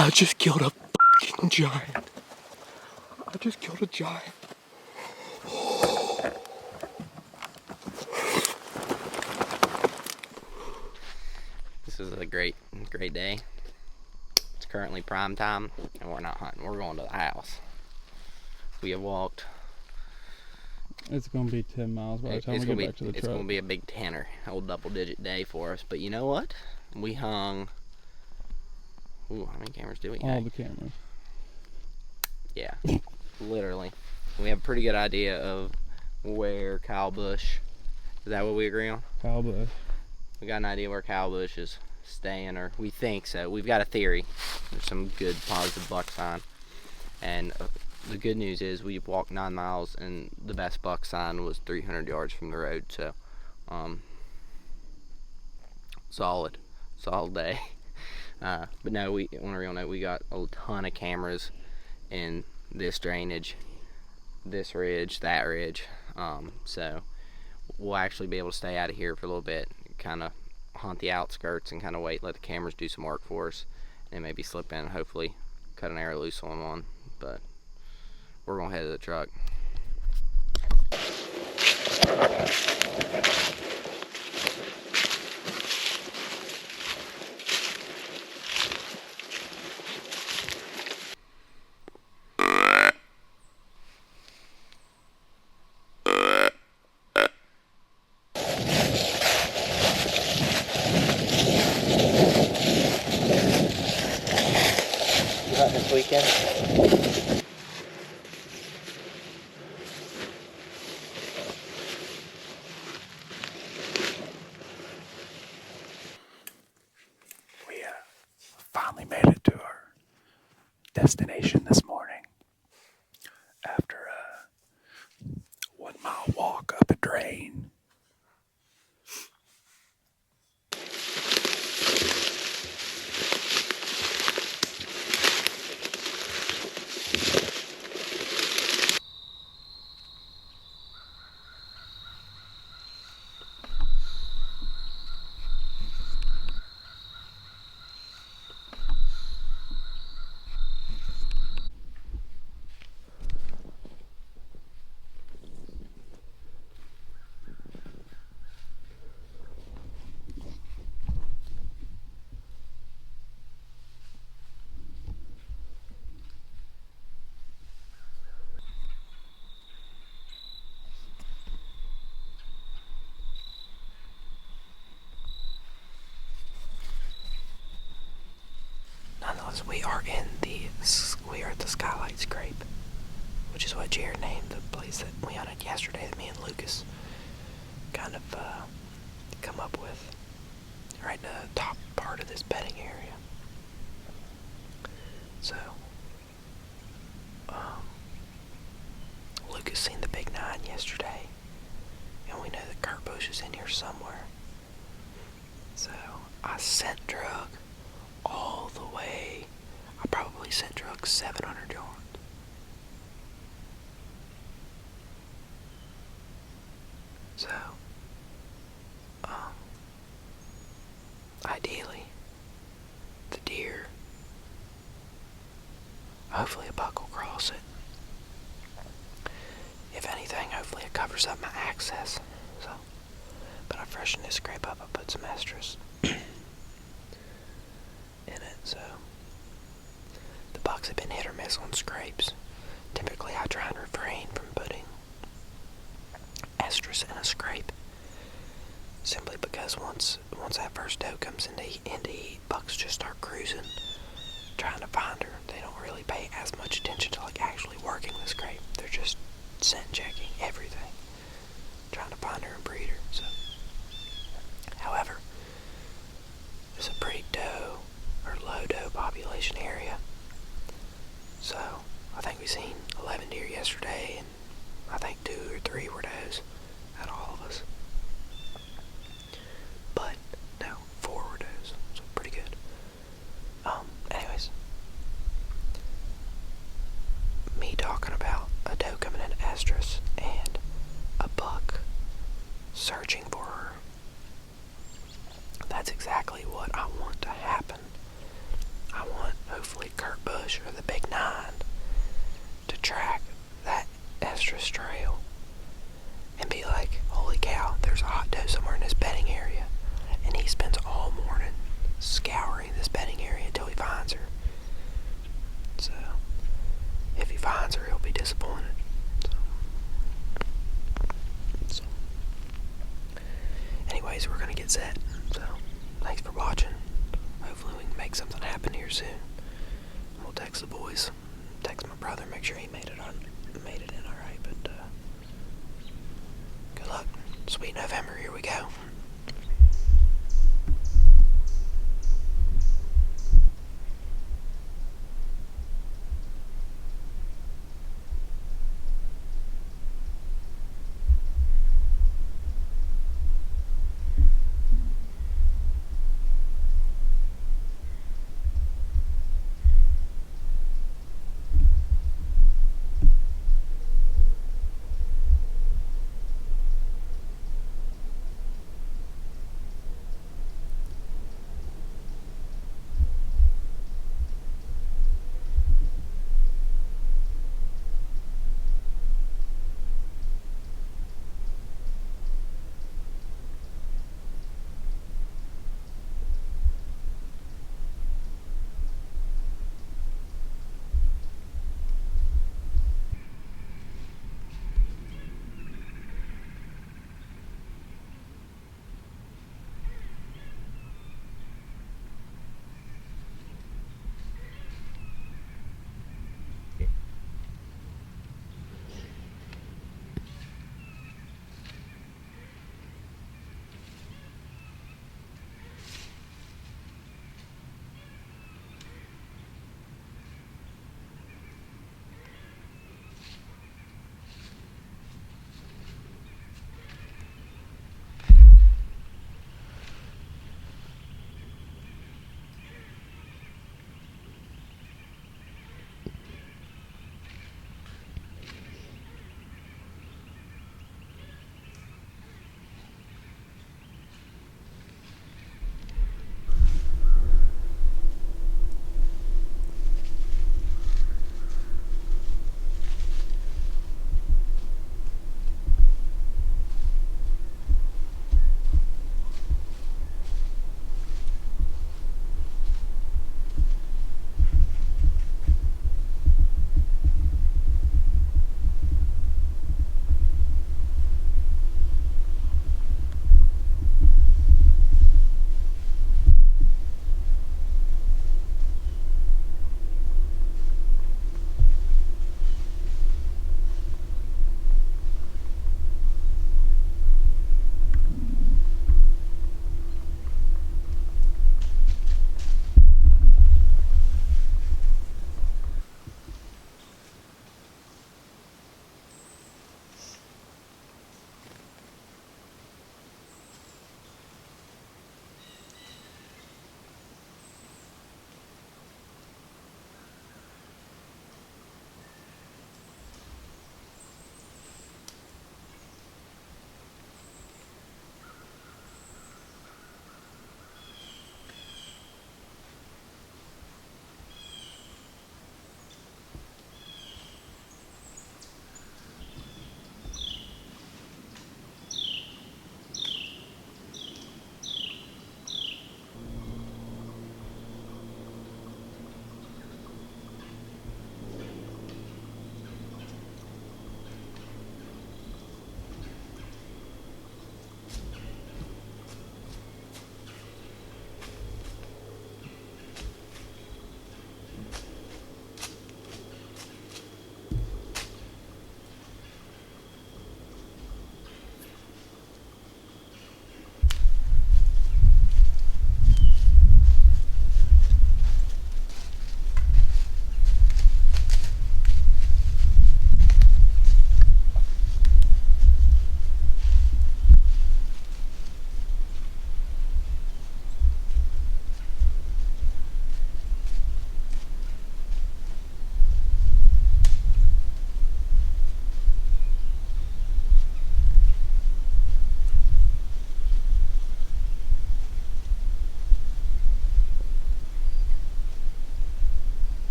I just killed a fucking giant. I just killed a giant. This is a great day. It's currently prime time, and we're not hunting. We're going to the house. We have walked. It's going to be 10 miles by the time we get back to the truck. It's going to be a big 10er, old double-digit day for us. But you know what? We hung. Ooh, how many cameras do we have? All the cameras. Yeah, literally. We have a pretty good idea of where Kyle Busch. Is that what we agree on? Kyle Busch. We got an idea where Kyle Busch is staying, or we think so. We've got a theory. There's some good positive buck sign, and the good news is we've walked 9 miles, and the best buck sign was 300 yards from the road. So, solid day. But no, on a real note, we got a ton of cameras in this drainage, this ridge, that ridge. So we'll actually be able to stay out of here for a little bit, kind of hunt the outskirts and kind of wait, let the cameras do some work for us, and maybe slip in and hopefully cut an arrow loose on one. But we're gonna head to the truck. This weekend. We finally made it to our destination this morning after a 1 mile walk up a drain. Nonetheless, we are at the Skylight Scrape, which is what Jared named the place that we hunted yesterday that me and Lucas kind of come up with, right in the top part of this bedding area. So, Lucas seen the big 9 yesterday, and we know that Kyle Busch is in here somewhere. So, I sent drug all the way. I probably sent drug 700 yards. So, ideally, the deer, hopefully a buck will cross it. If anything, hopefully it covers up my access. So, but I freshened this scrape up. I put some estrus in it. So, the bucks have been hit or miss on scrapes. Typically, I try and refrain from putting estrus in a scrape, simply because once that first doe comes into heat, bucks just start cruising, trying to find her. They don't really pay as much attention to like actually working the scrape. They're just scent checking everything, trying to find her and breed her. So, however, there's a pretty doe or low doe population area. So I think we seen 11 deer yesterday, and I think 2 or 3 were does out of all of us. But no, 4 were does, so pretty good. Anyways, me talking about a doe coming into estrus and a buck searching for her. That's exactly what I want to happen. I want, hopefully, Busch or the Big Nine to track that estrus trail and be like, holy cow, there's a hot doe somewhere in this bedding area. And he spends all morning scouring this bedding area until he finds her. So, if he finds her, he'll be disappointed. So. Anyways, we're gonna get set. So, thanks for watching. Hopefully we can make something happen here soon. We'll text the boys. Text my brother, make sure he made it in alright. But good luck. Sweet November, here we go.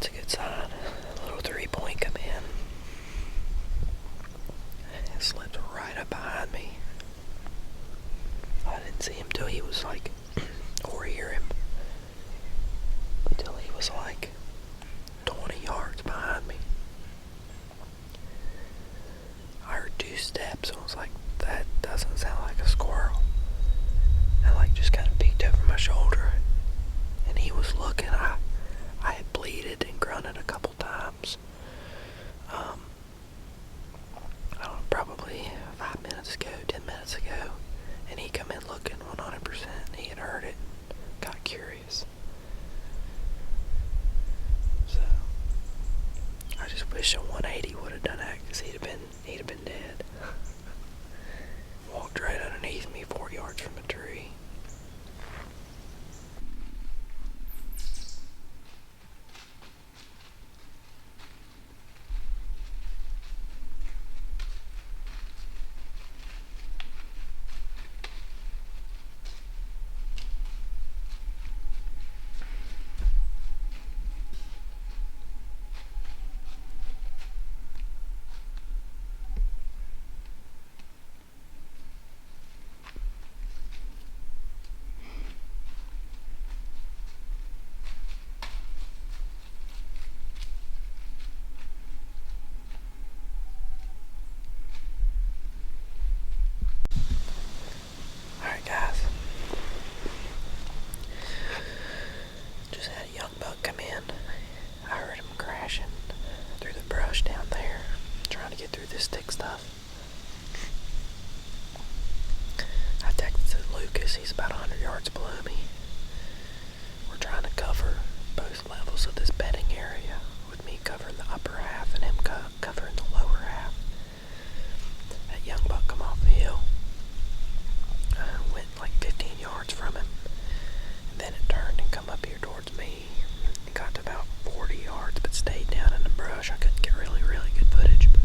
That's a good sign. A little 3-point come in. It slipped right up behind me. I didn't see him till he was like, or hear him, until he was like 20 yards behind me. I heard 2 steps and was like, that doesn't sound like a squirrel. I like just kind of peeked over my shoulder, and he was looking. I had bleated and grunted a couple times. I don't know, probably 5 minutes ago, 10 minutes ago, and he come in looking 100%. He had heard it, got curious. So I just wish a 180 would have done that, because he'd have been dead. Walked right underneath me 4 yards from a tree. Alright guys, just had a young buck come in. I heard him crashing through the brush down there, trying to get through this thick stuff. I texted Lucas, he's about 100 yards below me. We're trying to cover both levels of this bedding area, with me covering the upper half and him covering the lower half. That young buck come off the hill. Went like 15 yards from him, and then it turned and come up here towards me. It got to about 40 yards, but stayed down in the brush. I couldn't get really good footage, but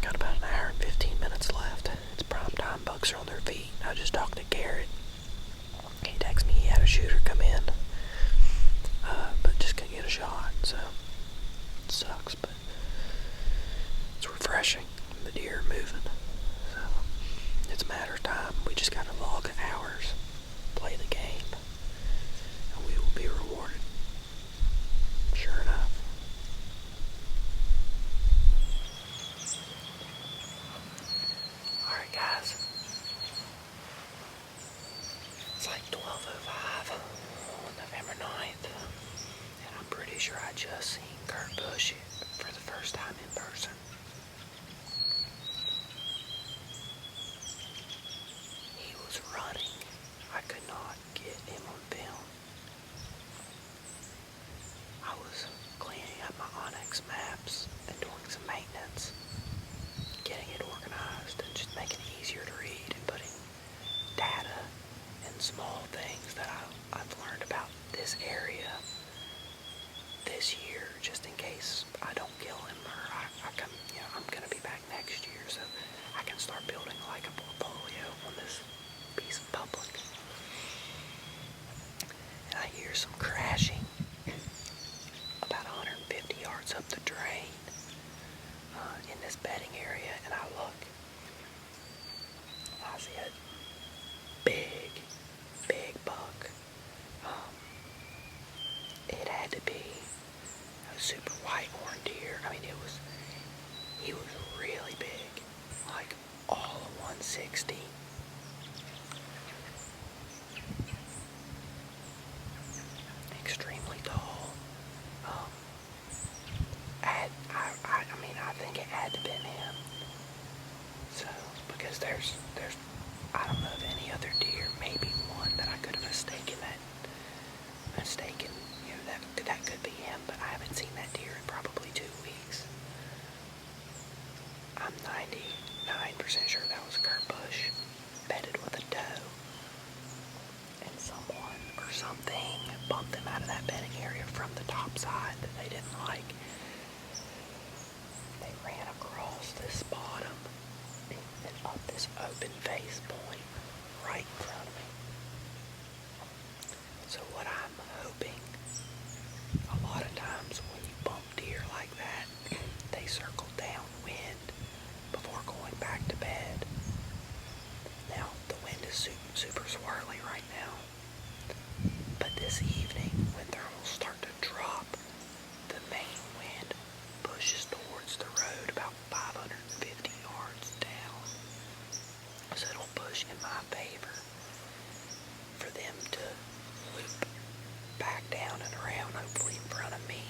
got about an hour and 15 minutes left. It's prime time. Bucks are on their feet. I just talked to Garrett. He texted me he had a shooter come in, but just couldn't get a shot, so it sucks, but it's refreshing. The deer are moving, so it's a matter of time. We just gotta log hours, play the game, and we will be rewarded. Sure enough. Alright guys, it's like 12:05 on November 9th, and I'm pretty sure I just seen Kyle Busch for the first time in person. He was running. I could not get him on film. I was cleaning up my Onyx maps and doing some maintenance, getting it organized and just making it easier to read and putting data and small things that I've learned about this area this year, just in case I don't kill him, or I come, I'm gonna be back next year, so I can start building like a portfolio on this piece of public. And I hear some crashing about 150 yards up the drain in this bedding area, and I look, I see a big buck. It had to be a super white horn deer. I mean, he was really big, like all of 160. Extremely tall. I think it had to been him. So, because there's I don't know of any other deer, maybe one that I could have mistaken, that could be him, but I haven't seen that deer in probably 2 weeks. I'm 99% sure that was Kyle Busch, bedded with a doe, and someone or something bumped them out of that bedding area from the top side that they didn't like. They ran across this bottom and up this open face point right in front of me. So what I'm hoping, a lot of times when you bump deer like that, they circle downwind before going back to bed. Now, the wind is super swirly right now, but this evening, when thermals start to drop, the main wind pushes towards the road about 550 yards down. So it'll push in my favor for them to loop back down and around, hopefully in front of me,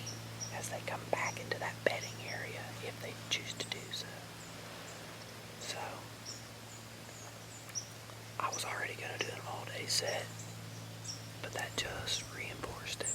as they come back into that bedding area, if they choose to do so. So, I was already going to do an all-day set, but that just reinforced it.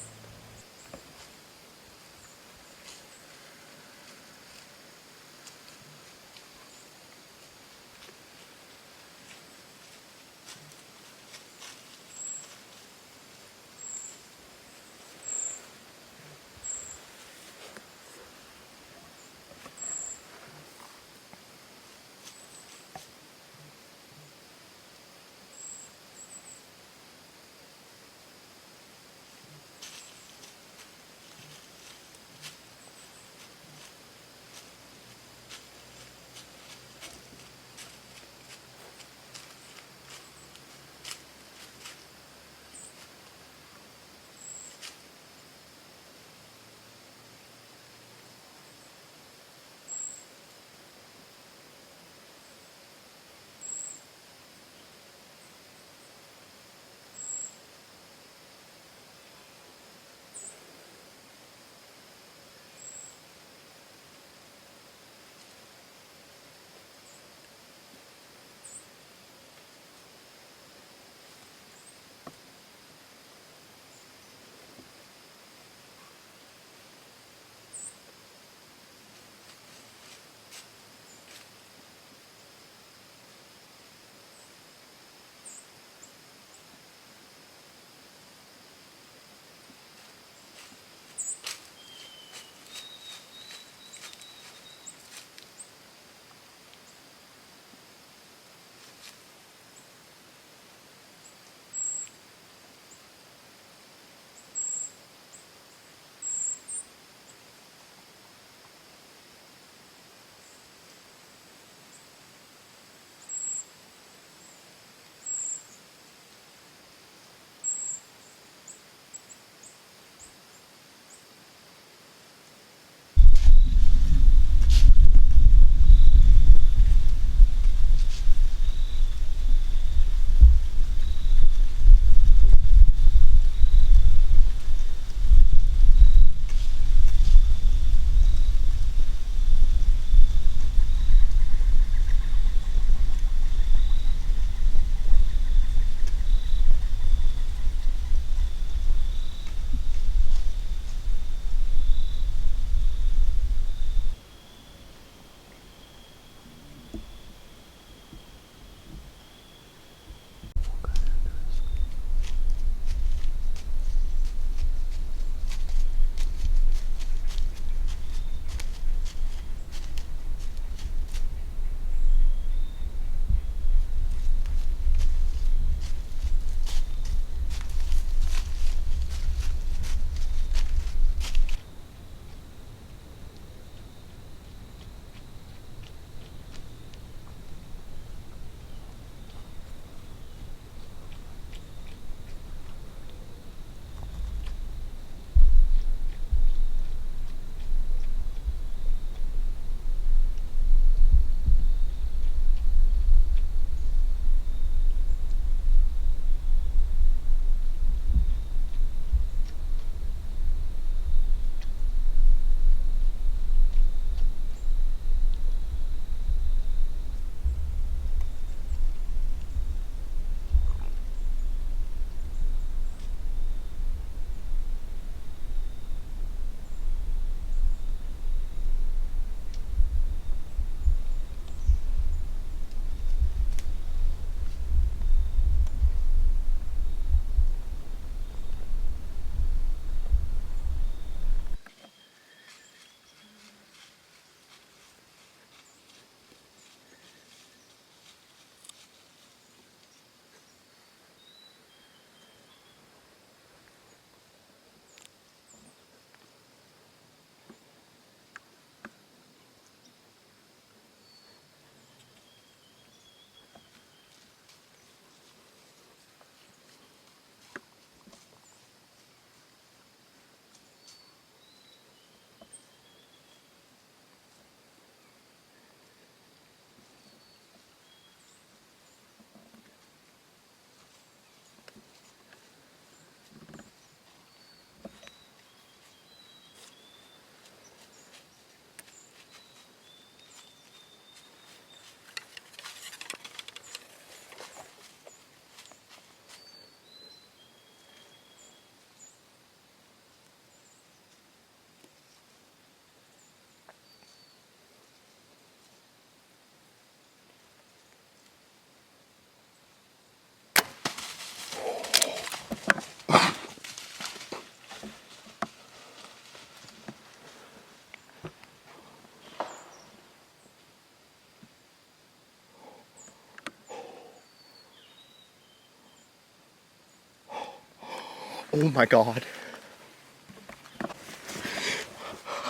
Oh my God.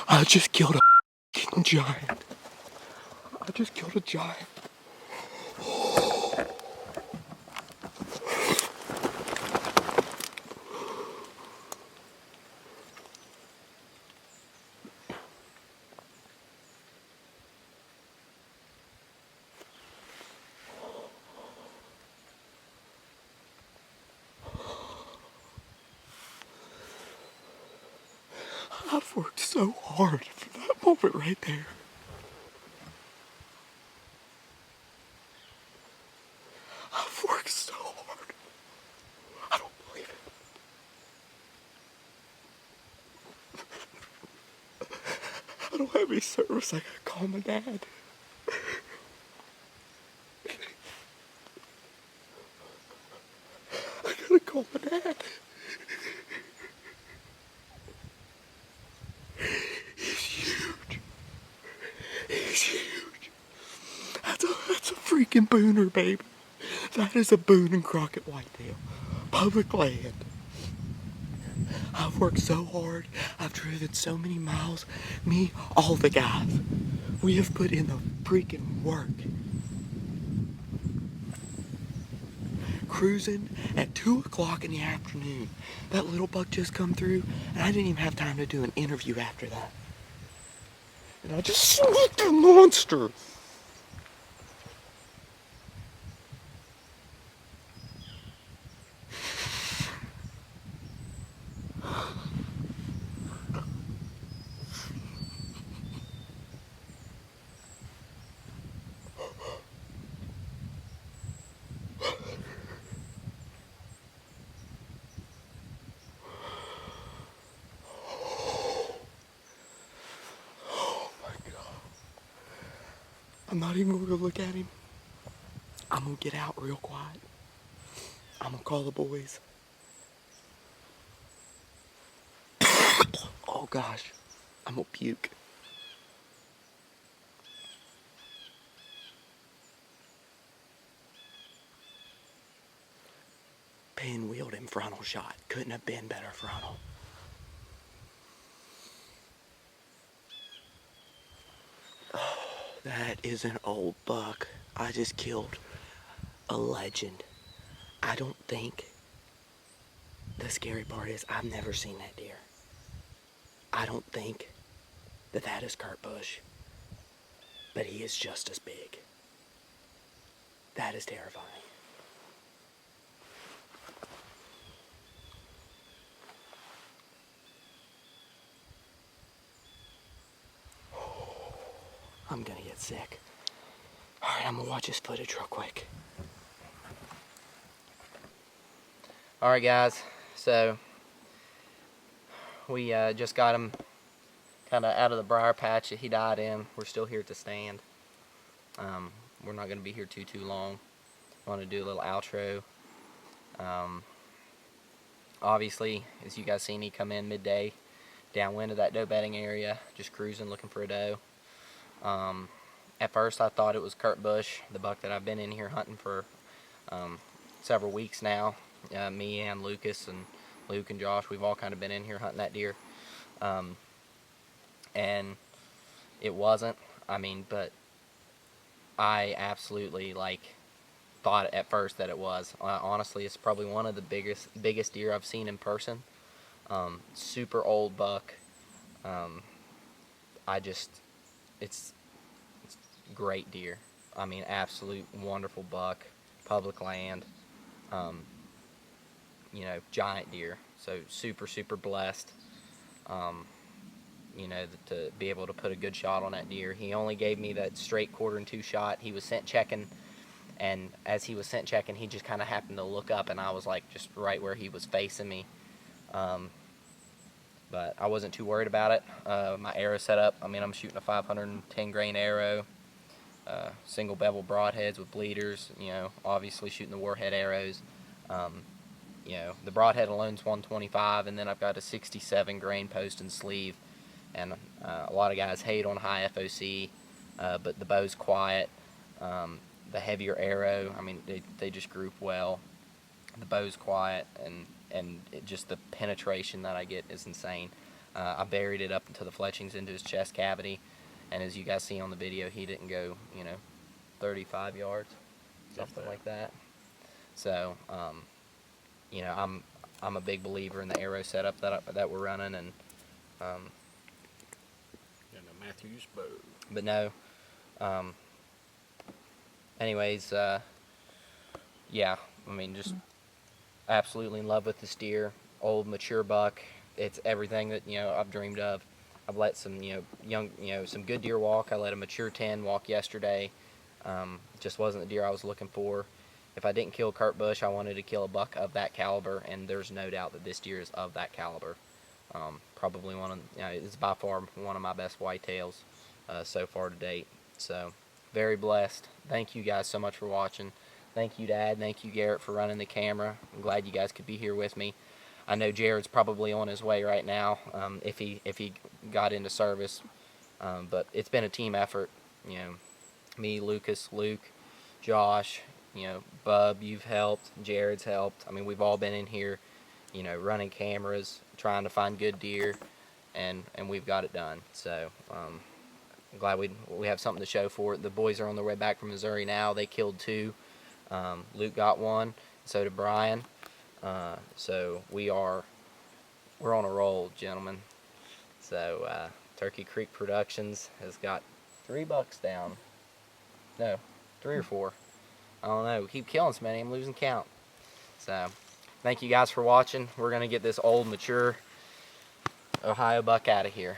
I just killed a giant. I just killed a giant. I've worked so hard for that moment right there. I've worked so hard. I don't believe it. I don't have any service. I gotta call my dad. I gotta call my dad. He's huge. He's huge. That's a freaking booner, baby. That is a Boone and Crockett whitetail. Public land. I've worked so hard. I've driven so many miles. Me, all the guys. We have put in the freaking work. Cruising at 2 o'clock in the afternoon. That little buck just come through, and I didn't even have time to do an interview after that. And I just slicked a monster. I'm not even going to look at him. I'm going to get out real quiet. I'm going to call the boys. Oh gosh, I'm going to puke. Pinwheeled him frontal shot. Couldn't have been better frontal. Oh, that is an old buck. I just killed a legend. I don't think the scary part is I've never seen that deer. I don't think that is Kyle Busch, but he is just as big. That is terrifying. I'm gonna get sick. Alright, I'm gonna watch this footage real quick. Alright guys, so we just got him kind of out of the briar patch that he died in. We're still here at the stand. We're not going to be here too long. I want to do a little outro. Obviously, as you guys seen, he come in midday downwind of that doe bedding area, just cruising looking for a doe. At first I thought it was Kyle Busch, the buck that I've been in here hunting for several weeks now. Me and Lucas and Luke and Josh, we've all kind of been in here hunting that deer. And it wasn't. I mean, but I absolutely thought at first that it was. Honestly, it's probably one of the biggest deer I've seen in person. Super old buck. It's great deer. I mean, absolute wonderful buck. Public land. You know, giant deer. So super blessed. You know, to be able to put a good shot on that deer. He only gave me that straight 1/4 shot. He was scent checking, and as he was scent checking, he just kind of happened to look up, and I was like just right where he was facing me. But I wasn't too worried about it. My arrow setup, I mean, I'm shooting a 510 grain arrow, single bevel broadheads with bleeders, you know, obviously shooting the warhead arrows. You know, the broadhead alone's 125, and then I've got a 67 grain post and sleeve. And a lot of guys hate on high FOC, but the bow's quiet. The heavier arrow, I mean, they just group well. the bow's quiet, and just the penetration that I get is insane. I buried it up into the fletchings into his chest cavity, and as you guys see on the video, he didn't go, 35 yards, something like that. So, I'm a big believer in the arrow setup that we're running, and the Matthews bow. but no. Anyways, yeah, I mean, just absolutely in love with this deer. Old, mature buck. It's everything that, I've dreamed of. I've let some, some good deer walk. I let a mature 10 walk yesterday. Just wasn't the deer I was looking for. If I didn't kill Kyle Busch, I wanted to kill a buck of that caliber, and there's no doubt that this deer is of that caliber. Probably it's by far one of my best whitetails so far to date. So, very blessed. Thank you guys so much for watching. Thank you, Dad. Thank you, Garrett, for running the camera. I'm glad you guys could be here with me. I know Jared's probably on his way right now, if he got into service. But it's been a team effort. Me, Lucas, Luke, Josh, Bub, you've helped. Jared's helped. I mean, we've all been in here, running cameras, trying to find good deer, and we've got it done. So I'm glad we have something to show for it. The boys are on their way back from Missouri now. They killed 2. Luke got 1. So did Brian. So we're on a roll, gentlemen. So Turkey Creek Productions has got 3 bucks down. No, 3 or 4. I don't know. We keep killing so many, I'm losing count. So thank you guys for watching. We're gonna get this old, mature Ohio buck out of here.